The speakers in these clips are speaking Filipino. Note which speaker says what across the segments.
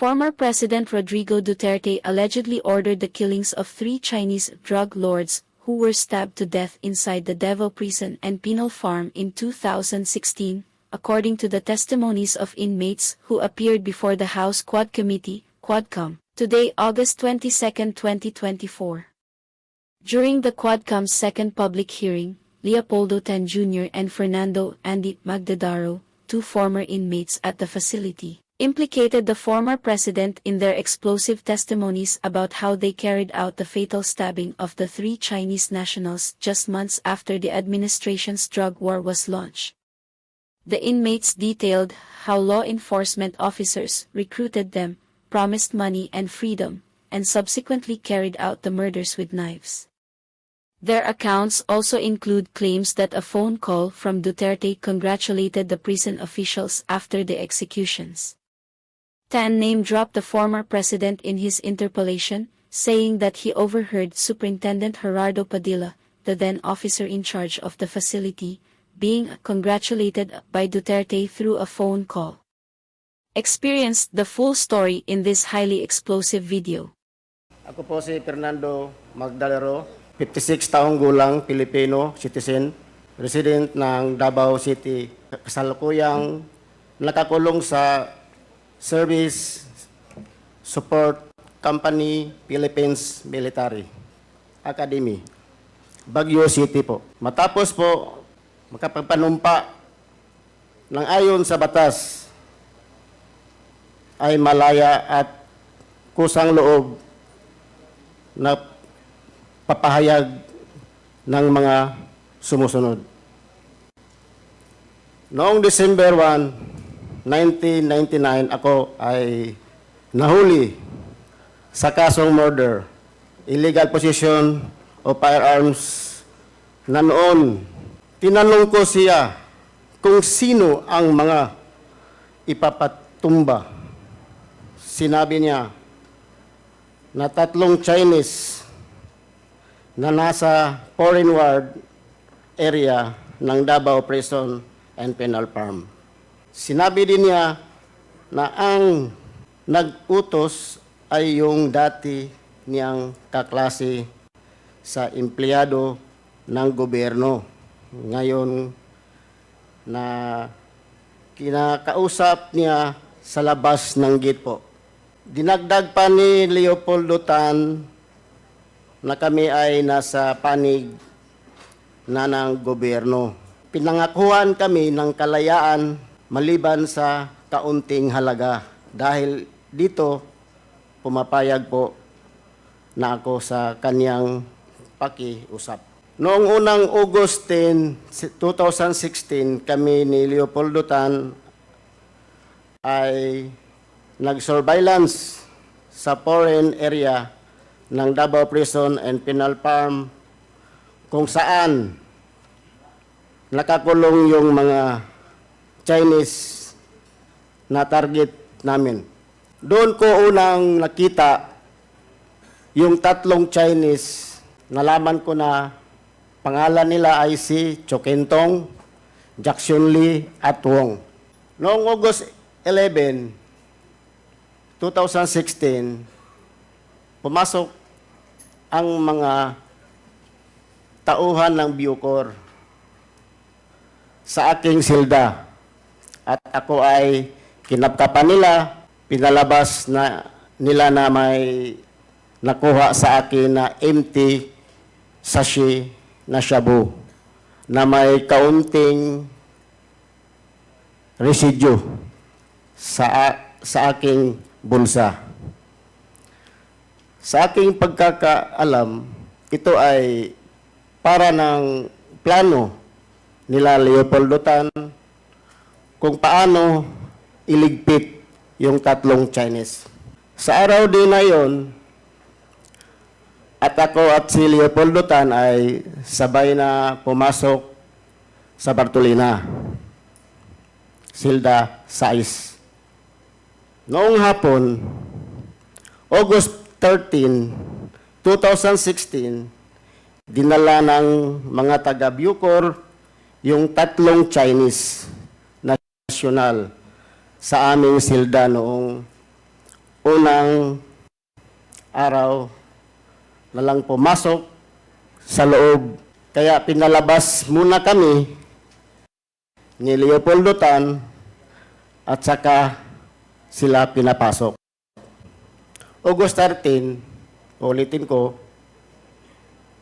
Speaker 1: Former President Rodrigo Duterte allegedly ordered the killings of 3 Chinese drug lords who were stabbed to death inside the Davao Prison and Penal Farm in 2016, according to the testimonies of inmates who appeared before the House Quad Committee, Quadcom, today August 22, 2024. During the Quadcom's second public hearing, Leopoldo Tan Jr. and Fernando Andy Magdadaro, 2 former inmates at the facility, implicated the former president in their explosive testimonies about how they carried out the fatal stabbing of the 3 Chinese nationals just months after the administration's drug war was launched. The inmates detailed how law enforcement officers recruited them, promised money and freedom, and subsequently carried out the murders with knives. Their accounts also include claims that a phone call from Duterte congratulated the prison officials after the executions. Tan name-dropped the former president in his interpellation, saying that he overheard Superintendent Gerardo Padilla, the then officer in charge of the facility, being congratulated by Duterte through a phone call. Experience the full story in this highly explosive video.
Speaker 2: Ako po si Fernando Magdalero, 56 taong gulang, Pilipino, citizen, resident ng Davao City, kasalukuyang nakakulong sa Service Support Company Philippines Military Academy, Baguio City po. Matapos po makapagpanumpa ng ayon sa batas ay malaya at kusang loob na papahayag ng mga sumusunod. Noong December 1, 1999, ako ay nahuli sa kasong murder, illegal possession of firearms na noon. Tinanong ko siya kung sino ang mga ipapatumba. Sinabi niya na 3 Chinese na nasa foreign ward area ng Davao Prison and Penal Farm. Sinabi din niya na ang nag-utos ay yung dati niyang kaklase sa empleyado ng gobyerno. Ngayon na kinakausap niya sa labas ng gate po. Dinagdag pa ni Leopoldo Tan na kami ay nasa panig na ng gobyerno. Pinangakuan kami ng kalayaan maliban sa kaunting halaga. Dahil dito, pumapayag po na ako sa kanyang pakiusap. Noong unang August 10, 2016, kami ni Leopoldo Tan ay nag-surveillance sa foreign area ng Davao Prison and Penal Farm kung saan nakakulong yung mga Chinese na target namin. Doon ko unang nakita yung 3 Chinese, nalaman ko na pangalan nila ay si Chokentong, Jackson Lee at Wong. Noong August 11, 2016, pumasok ang mga tauhan ng Bucor sa aking silda. At ako ay kinapkapan nila, pinalabas na nila na may nakuha sa akin na empty sachet na shabu na may kaunting residue sa aking bulsa. Sa aking pagkakaalam, ito ay para ng plano nila Leopoldo Tan kung paano iligpit yung 3 Chinese. Sa araw din na yon, at ako at si Leopoldo Tan ay sabay na pumasok sa Bartolina, Silda 6. Noong hapon, August 13, 2016, dinala ng mga taga-Bucor yung 3 Chinese national sa aming silda noong unang araw na lang pumasok sa loob. Kaya pinalabas muna kami ni Leopoldo Tan at saka sila pinapasok. August 13, ulitin ko,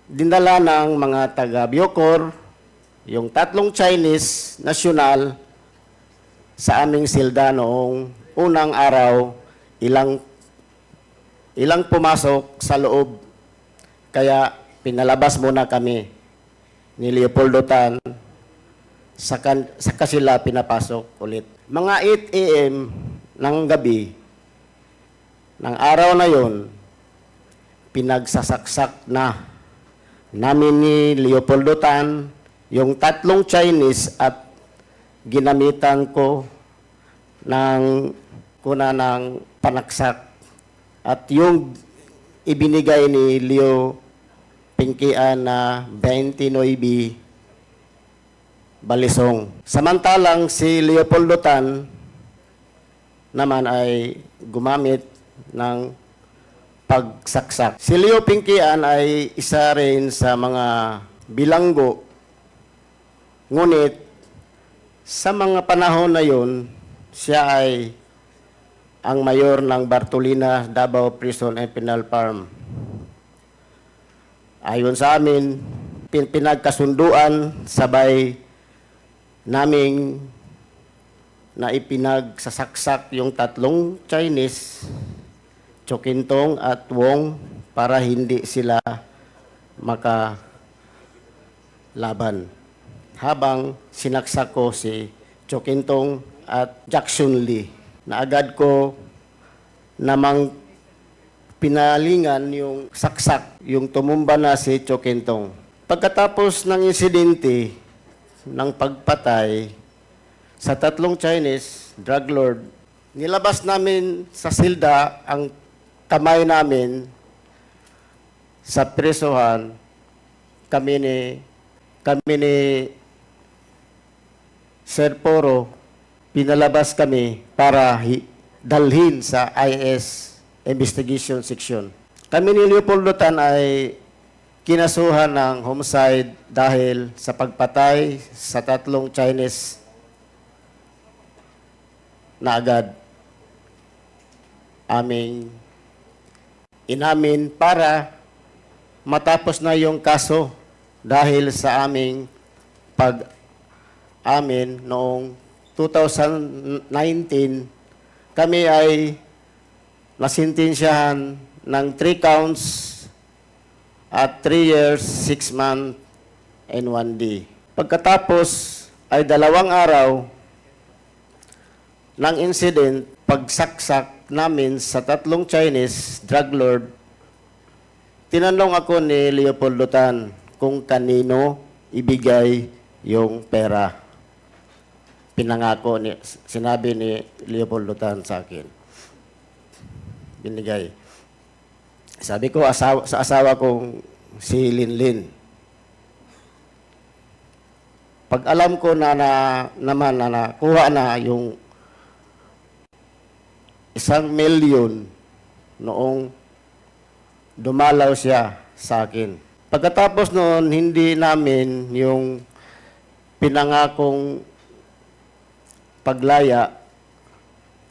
Speaker 2: dinala ng mga taga-Biocor, yung 3 Chinese national sa aming silda noong unang araw, ilang pumasok sa loob. Kaya pinalabas muna kami ni Leopoldo Tan, saka sila pinapasok ulit. Mga 8 a.m. ng gabi, ng araw na yon, pinagsasaksak na namin ni Leopoldo Tan yung 3 Chinese at ginamitan ko ng kuna ng panaksak. At yung ibinigay ni Leo Pingkian na 29 balisong. Samantalang si Leopoldo Tan naman ay gumamit ng pagsaksak. Si Leo Pingkian ay isa rin sa mga bilanggo. Ngunit sa mga panahon na yun, siya ay ang mayor ng Bartolina, Davao Prison and Penal Farm. Ayon sa amin, pinagkasunduan, sabay naming na ipinagsasaksak yung 3 Chinese, Chokintong at Wong, para hindi sila makalaban. Habang sinaksak ko si Chokintong at Jackson Lee, na agad ko namang pinalingan yung saksak, yung tumumba na si Chokintong. Pagkatapos ng insidente ng pagpatay sa 3 Chinese drug lord, nilabas namin sa silda ang kamay namin sa presohan. Kami ni Sir Poro, pinalabas kami para dalhin sa IS Investigation Section. Kami ni Leopoldo Tan ay kinasuhan ng homicide dahil sa pagpatay sa 3 Chinese na agad aming inamin para matapos na yung kaso dahil sa aming pag-amin noong 2019, kami ay nasintensyahan ng 3 counts at 3 years, 6 months, and 1 day. Pagkatapos ay 2 araw ng incident, pagsaksak namin sa 3 Chinese drug lord, tinanong ako ni Leopoldo Tan kung kanino ibigay yung pera. Pinangako, sinabi ni Leopoldo Tan sa akin. Binigay. Sabi ko sa asawa kong si Linlin. Pag alam ko na naman na nakuha na yung 1 milyon noong dumalaw siya sa akin. Pagkatapos noon, hindi namin yung pinangakong paglaya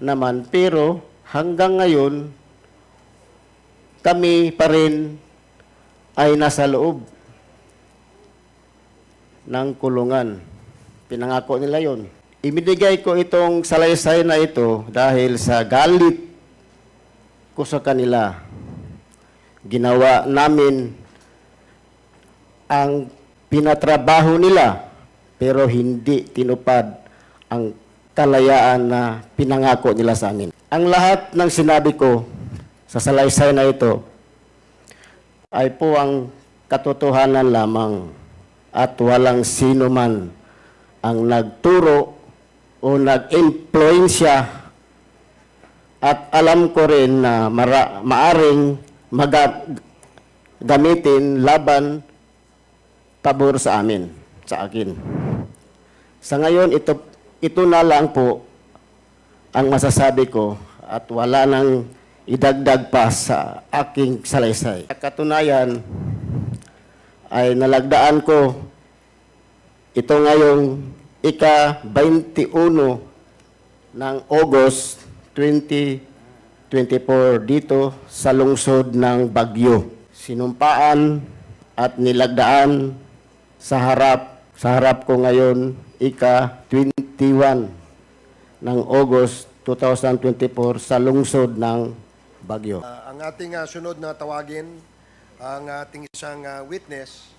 Speaker 2: naman, pero hanggang ngayon, kami pa rin ay nasa loob ng kulungan. Pinangako nila yon. Ibinigay ko itong salaysay na ito dahil sa galit ko sa kanila. Ginawa namin ang pinatrabaho nila, pero hindi tinupad ang kalayaan na pinangako nila sa amin. Ang lahat ng sinabi ko sa salaysay na ito ay po ang katotohanan lamang at walang sino man ang nagturo o nag-influensya, at alam ko rin na maaring gamitin laban pabor sa amin, sa akin. Sa ngayon, ito na lang po ang masasabi ko, at wala nang idagdag pa sa aking salaysay. Katunayan ay nalagdaan ko ito ngayong ika-21 ng August 2024 dito sa lungsod ng Baguio. Sinumpaan at nilagdaan sa harap ko ngayon ika-21 ng August 2024 sa lungsod ng Baguio.
Speaker 3: Ang ating sunod na tawagin, ang ating isang witness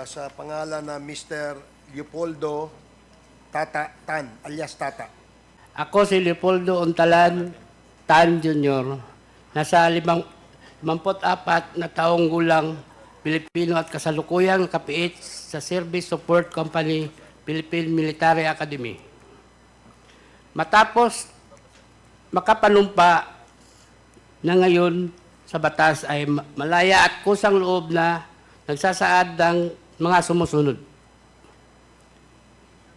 Speaker 3: sa pangalan na Mr. Leopoldo Tata Tan, alias Tata.
Speaker 4: Ako si Leopoldo Untalan Tan Jr. Nasa 54 na taong gulang, Pilipino at kasalukuyang kapiit sa Service Support Company, Philippine Military Academy. Matapos makapanumpa na ngayon sa batas ay malaya at kusang loob na nagsasaad ng mga sumusunod.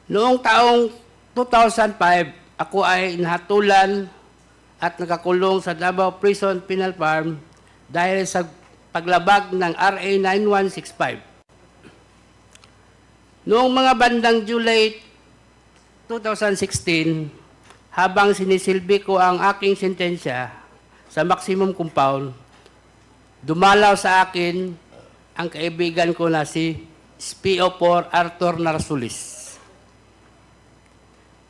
Speaker 4: Noong taong 2005, ako ay nahatulan at nakakulong sa Davao Prison Penal Farm dahil sa paglabag ng RA 9165. Noong mga bandang July 2016, habang sinisilbi ko ang aking sentensya sa maximum compound, dumalaw sa akin ang kaibigan ko na si SPO4 Arthur Narsulis.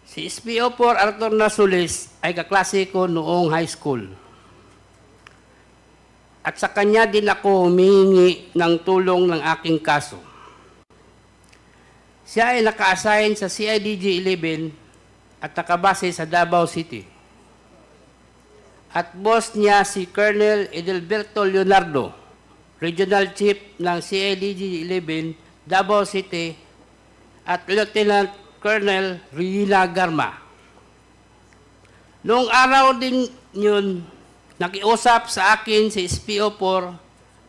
Speaker 4: Si SPO4 Arthur Narsulis ay kaklase ko noong high school. At sa kanya din ako humihingi ng tulong ng aking kaso. Siya ay naka-assign sa CIDG 11 at nakabase sa Davao City. At boss niya si Colonel Edelberto Leonardo, Regional Chief ng CIDG 11, Davao City, at Lieutenant Colonel Rina Garma. Noong araw din yun, nakiusap sa akin si SPO4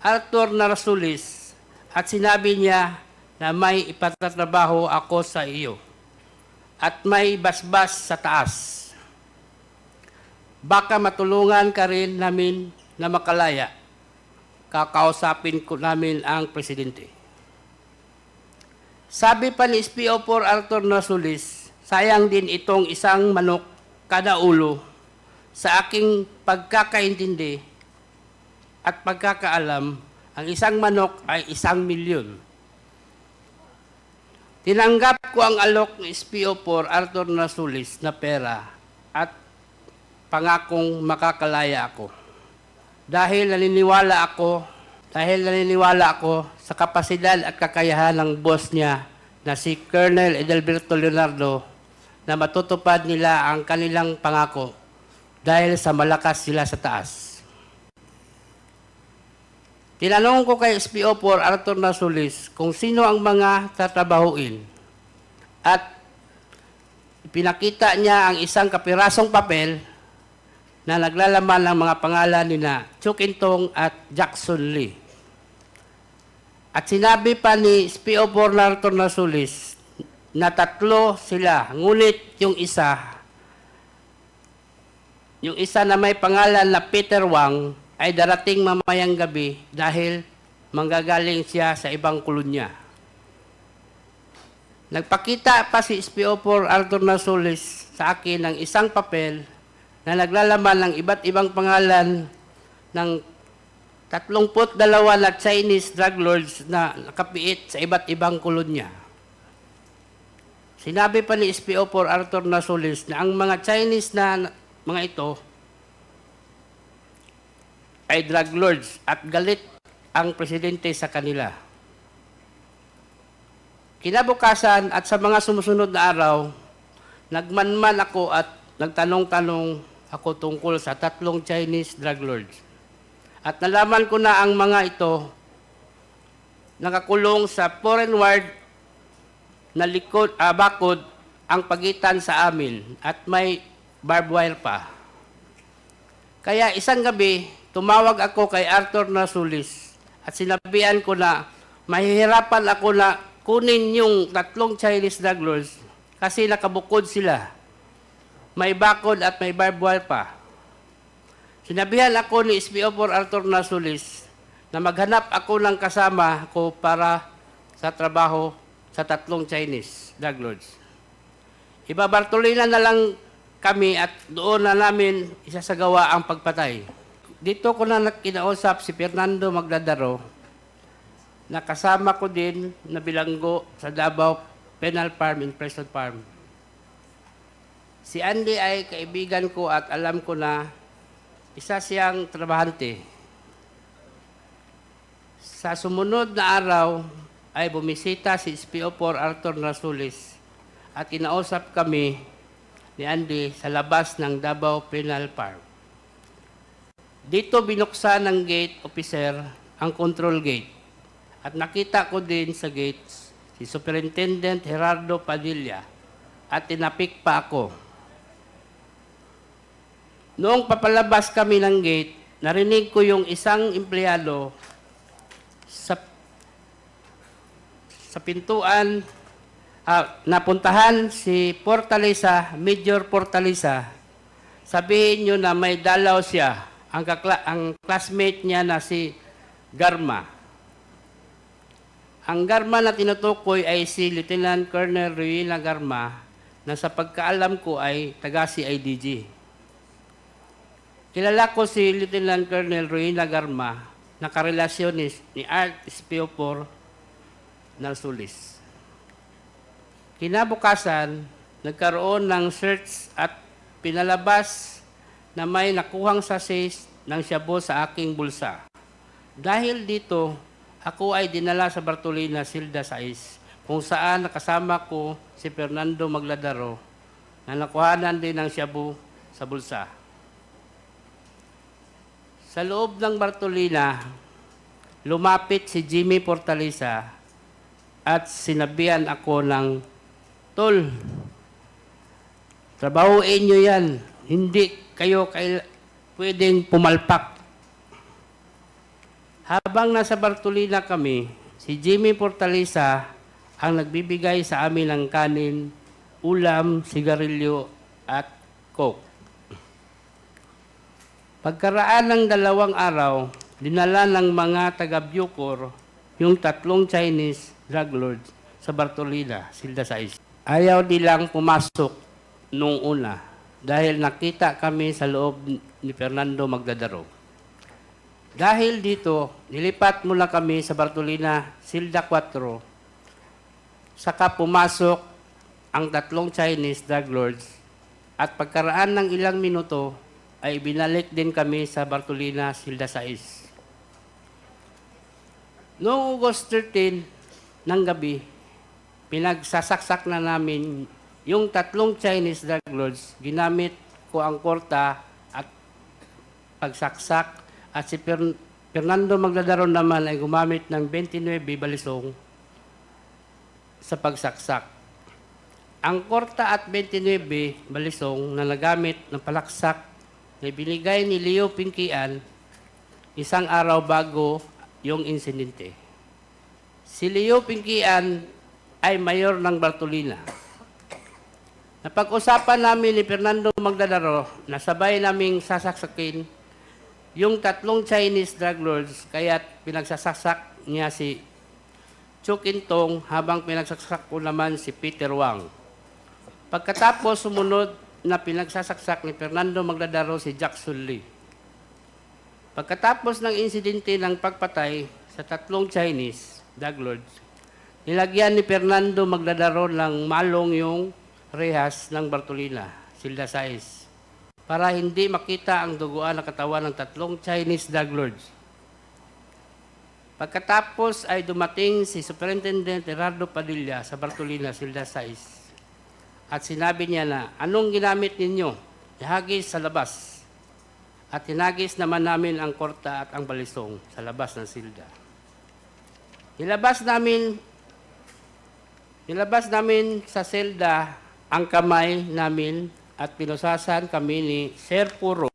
Speaker 4: Arthur Narsulis at sinabi niya na may ipatatrabaho ako sa iyo at may basbas sa taas. Baka matulungan ka rin namin na makalaya. Kakausapin ko namin ang presidente. Sabi pa ni SPO4 Arthur Narsulis, sayang din itong isang manok kada ulo. Sa aking pagkakaintindi at pagkakaalam, ang isang manok ay 1,000,000. Tinanggap ko ang alok ng SPO4 Arthur Narsulis na pera at pangakong makakalaya ako. Dahil naniniwala ako sa kapasidad at kakayahan ng boss niya na si Colonel Edelberto Leonardo na matutupad nila ang kanilang pangako dahil sa malakas sila sa taas. Tinanong ko kay SPO4 Arthur Narsulis kung sino ang mga tatrabahuin at pinakita niya ang isang kapirasong papel na naglalaman ng mga pangalan ni na Chukintong at Jackson Lee. At sinabi pa ni SPO4 Arthur Narsulis na 3 sila, ngunit yung isa na may pangalan na Peter Wang ay darating mamayang gabi dahil manggagaling siya sa ibang kolonya. Nagpakita pa si SPO4 Arthur Narsulis sa akin ng isang papel na naglalaman ng iba't ibang pangalan ng 32 na Chinese drug lords na nakapiit sa iba't ibang kolonya. Sinabi pa ni SPO4 Arthur Narsulis na ang mga Chinese na mga ito ay drug lords at galit ang presidente sa kanila. Kinabukasan at sa mga sumusunod na araw, nagmanman ako at nagtanong-tanong ako tungkol sa 3 Chinese drug lords. At nalaman ko na ang mga ito nakakulong sa foreign ward na bakod ang pagitan sa amin at may barbed wire pa. Kaya isang gabi, tumawag ako kay Arthur Narsulis at sinabihan ko na mahihirapan ako na kunin yung 3 Chinese drug lords kasi nakabukod sila. May bakod at may barbed wire pa. Sinabihan ako ni SPO4 Arthur Nasulis na maghanap ako ng kasama ko para sa trabaho sa 3 Chinese drug lords. Ibabartolina na lang kami at doon na namin isasagawa ang pagpatay. Dito ko na kinausap si Fernando Magdadaro na kasama ko din na bilanggo sa Davao Penal Farm in Preston Farm. Si Andy ay kaibigan ko at alam ko na isa siyang trabahante. Sa sumunod na araw ay bumisita si SPO4 Arthur Nasulis at kinausap kami ni Andy sa labas ng Davao Penal Farm. Dito binuksan ng gate officer ang control gate at nakita ko din sa gate si Superintendent Gerardo Padilla at tinapik pa ako. Noong papalabas kami ng gate, narinig ko yung isang empleyado sa pintuan, napuntahan si Fortaleza, Major Fortaleza. Sabihin nyo na may dalaw siya, ang classmate niya na si Garma. Ang Garma na tinutukoy ay si Lieutenant Colonel Ruina Garma na sa pagkaalam ko ay taga-CIDG. Kilala ko si Lieutenant Colonel Ruina Garma na karelasyon ni Art SPO4 Nasulis. Kinabukasan, nagkaroon ng search at pinalabas na may nakuhang sachet ng shabu sa aking bulsa. Dahil dito, ako ay dinala sa Bartolina, Silda 6, kung saan nakasama ko si Fernando Magladaro na nakuhanan din ng shabu sa bulsa. Sa loob ng Bartolina, lumapit si Jimmy Fortaleza at sinabihan ako ng, "Tol, trabahuin nyo yan. Hindi kayo pwedeng pumalpak." Habang nasa Bartolina kami, si Jimmy Fortaleza ang nagbibigay sa amin ng kanin, ulam, sigarilyo at coke. Pagkaraan ng 2 araw, dinala ng mga taga-Bucor yung 3 Chinese drug lords sa Bartolina, Silda 6. Ayaw nilang pumasok nung una dahil nakita kami sa loob ni Fernando Magdadaro. Dahil dito, nilipat mula kami sa Bartolina, Silda 4, saka pumasok ang 3 Chinese drug lords at pagkaraan ng ilang minuto, ay binalik din kami sa Bartolina, Silda 6. Noong August 13 ng gabi, pinagsasaksak na namin yung 3 Chinese drug lords. Ginamit ko ang korta at pagsaksak at si Fernando Magdadaro naman ay gumamit ng 29 balisong sa pagsaksak. Ang korta at 29 balisong na nagamit ng palaksak na binigay ni Leo Pinkian 1 araw bago yung insidente. Si Leo Pinkian ay mayor ng Bartolina. Napag-usapan namin ni Fernando Magdadaro na sabay naming sasaksakin yung 3 Chinese drug lords kaya't pinagsasasak niya si Chu Kintong habang pinagsaksak ko naman si Peter Wang. Pagkatapos sumunod na pinagsasaksak ni Fernando Magdadaro si Jackson Lee. Pagkatapos ng insidente ng pagpatay sa 3 Chinese drug lords, nilagyan ni Fernando Magdadaro ng malong yung rehas ng Bartolina, Silda 6, para hindi makita ang duguan ng katawan ng 3 Chinese drug lords. Pagkatapos ay dumating si Superintendent Gerardo Padilla sa Bartolina, Silda 6, at sinabi niya na, "Anong ginamit ninyo? Ihagis sa labas." At hinagis naman namin ang korta at ang balisong sa labas ng silda. Nilabas namin sa silda ang kamay namin at pinusasan kami ni Sir Puro.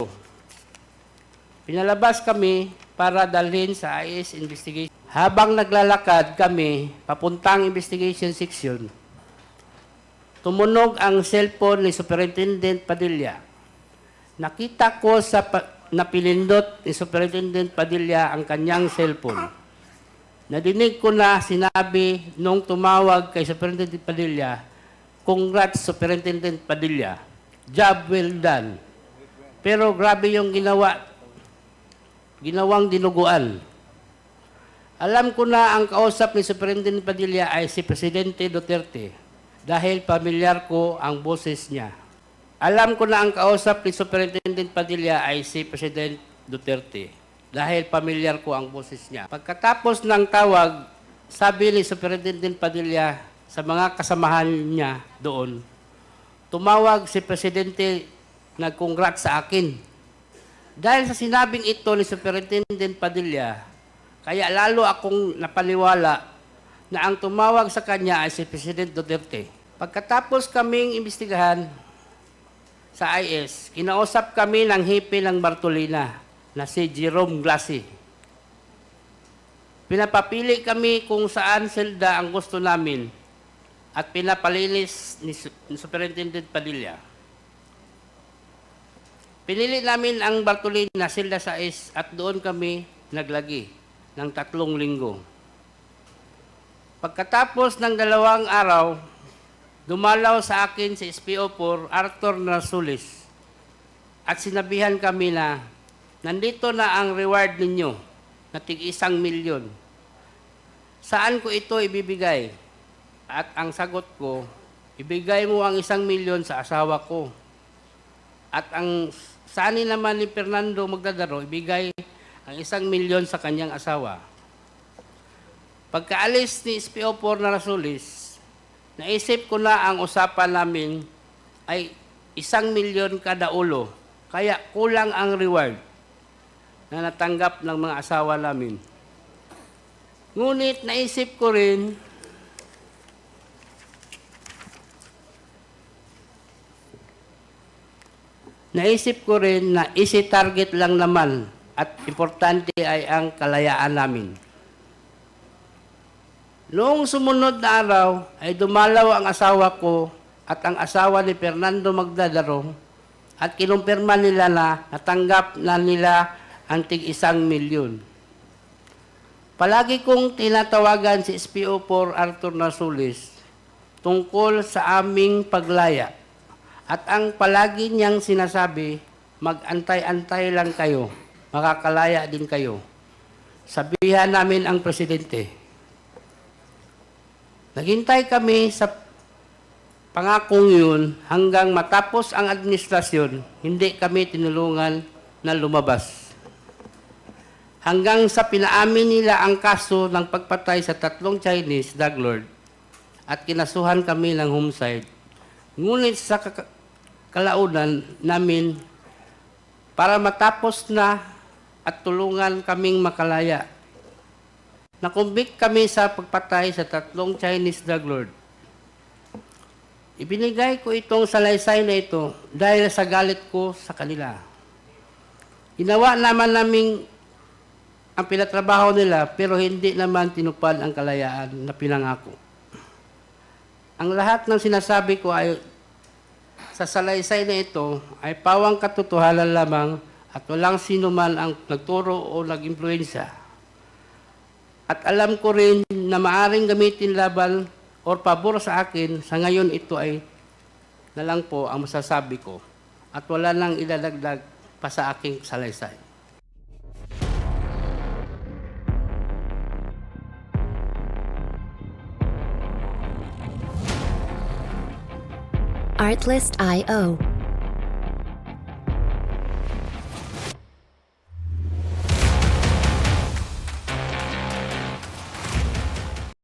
Speaker 4: Pinalabas kami para dalhin sa IS investigation. Habang naglalakad kami papuntang investigation section, tumunog ang cellphone ni Superintendent Padilla. Nakita ko sa napilindot ni Superintendent Padilla ang kanyang cellphone. Nadinig ko na sinabi nung tumawag kay Superintendent Padilla, "Congrats, Superintendent Padilla. Job well done." Pero grabe yung ginawang dinuguan. Alam ko na ang kausap ni Superintendent Padilla ay si Presidente Duterte dahil pamilyar ko ang boses niya. Alam ko na ang kausap ni Superintendent Padilla ay si President Duterte dahil pamilyar ko ang boses niya. Pagkatapos ng tawag, sabi ni Superintendent Padilla sa mga kasamahan niya doon, tumawag si Presidente, nag-congrats sa akin. Dahil sa sinabing ito ni Superintendent Padilla, kaya lalo akong napaniwala na ang tumawag sa kanya ay si President Duterte. Pagkatapos kaming imbestigahan sa IS, kinausap kami ng hipi ng Bartolina na si Jerome Glassi. Pinapapili kami kung saan selda ang gusto namin at pinapalinis ni Superintendent Padilla. Pinili namin ang Bartolina selda 6 at doon kami naglagi ng 3 linggo. Pagkatapos ng 2 araw, dumalaw sa akin si SPO4 Arthur Narsulis at sinabihan kami na nandito na ang reward ninyo na tig-1 milyon. Saan ko ito ibibigay? At ang sagot ko, ibigay mo ang 1 milyon sa asawa ko. At ang sani naman ni Fernando Magdadaro, ibigay ang 1 milyon sa kanyang asawa. Pagkaalis ni SPO4 Narsulis, naisip ko na ang usapan namin ay 1 milyon kada ulo, kaya kulang ang reward na natanggap ng mga asawa namin. Ngunit naisip ko rin na isi-target lang naman at importante ay ang kalayaan namin. Noong sumunod na araw ay dumalaw ang asawa ko at ang asawa ni Fernando Magdadaro at kinumpirma nila na natanggap na nila ang tig-1 milyon. Palagi kong tinatawagan si SPO4 Arthur Narsulis tungkol sa aming paglaya at ang palagi niyang sinasabi, mag-antay-antay lang kayo, makakalaya din kayo. Sabihan namin ang presidente. Naghintay kami sa pangakong yun hanggang matapos ang administrasyon, hindi kami tinulungan na lumabas. Hanggang sa pinaamin nila ang kaso ng pagpatay sa 3 Chinese drug lord at kinasuhan kami ng homicide. Ngunit sa kalaunan namin para matapos na at tulungan kaming makalaya. Nakumbik kami sa pagpatay sa 3 Chinese drug lord. Ibinigay ko itong salaysay na ito dahil sa galit ko sa kanila. Ginawa naman naming ang pinatrabaho nila pero hindi naman tinupad ang kalayaan na pinangako. Ang lahat ng sinasabi ko ay sa salaysay na ito ay pawang katotohanan lamang at walang sino man ang nagturo o nag-impluensya. At alam ko rin na maaring gamitin laban o pabor sa akin, sa ngayon ito ay na lang po ang masasabi ko at wala nang ilalagdag pa sa aking salaysay.
Speaker 5: Artlist.io